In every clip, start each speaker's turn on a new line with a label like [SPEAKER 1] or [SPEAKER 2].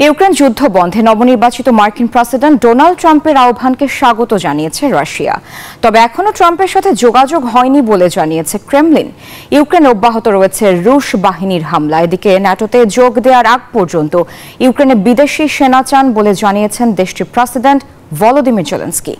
[SPEAKER 1] Ukraine যুদ্ধ বন্ধে নবনির্বাচিত মার্কিন প্রেসিডেন্ট ডোনাল্ড ট্রাম্পের আহ্বানকে স্বাগত জানিয়েছে রাশিয়া। তবে এখনও ট্রাম্পের সাথে যোগাযোগ হয়নি বলে জানিয়েছে ক্রেমলিন। ইউক্রেন অব্যাহত রয়েছে রুশ বাহিনীর হামলা। এদিকে ন্যাটোতে যোগ দেওয়ার আগ পর্যন্ত ইউক্রেনে বিদেশি সেনা চান বলে জানিয়েছেন দেশটির প্রেসিডেন্ট ভলোদিমির জেলেনস্কি।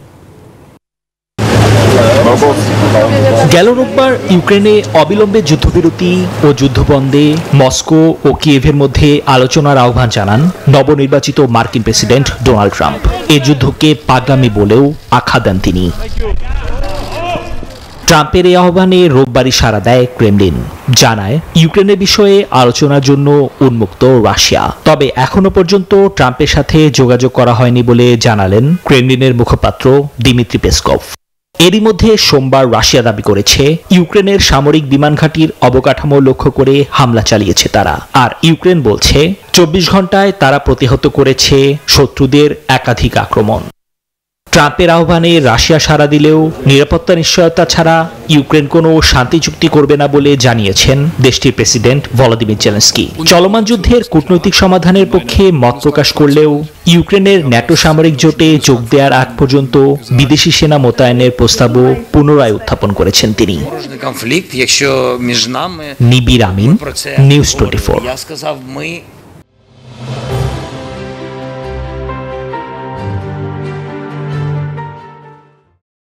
[SPEAKER 2] গেল রোববার ইউক্রেনে অবিলম্বে যুদ্ধবিরতি ও যুদ্ধবন্ধে মস্কো ও কিয়েভের মধ্যে আলোচনার আহ্বান জানান নবনির্বাচিত মার্কিন প্রেসিডেন্ট ডোনাল্ড ট্রাম্প। এ যুদ্ধকে পাগলামি বলেও আখ্যা দেন তিনি। ট্রাম্পের এই আহ্বানে রোববারই সাড়া দেয় ক্রেমলিন, জানায় ইউক্রেনের বিষয়ে আলোচনার জন্য উন্মুক্ত রাশিয়া। তবে এখনো পর্যন্ত ট্রাম্পের সাথে যোগাযোগ করা হয়নি বলে জানালেন ক্রেমলিনের মুখপাত্র দিমিত্রি পেসকভ। এরই মধ্যে সোমবার রাশিয়া দাবি করেছে ইউক্রেনের সামরিক বিমান ঘাঁটির অবকাঠামো লক্ষ্য করে হামলা চালিয়েছে তারা। আর ইউক্রেন বলছে 24 ঘন্টায় তারা প্রতিহত করেছে শত্রুদের একাধিক আক্রমণ। ট্রাম্পের আহ্বানে রাশিয়া সাড়া দিলেও নিরাপত্তা নিশ্চয়তা ছাড়া ইউক্রেন কোনো শান্তি চুক্তি করবে না বলে জানিয়েছেন দেশটির প্রেসিডেন্ট ভলোদিমির জেলেনস্কি। চলমান যুদ্ধের কূটনৈতিক সমাধানের পক্ষে মত প্রকাশ করলেও ইউক্রেনের ন্যাটো সামরিক জোটে যোগ দেওয়ার আগ পর্যন্ত বিদেশি সেনা মোতায়েনের প্রস্তাবও পুনরায় উত্থাপন করেছেন তিনি। নিবির আমিন, নিউজ 24।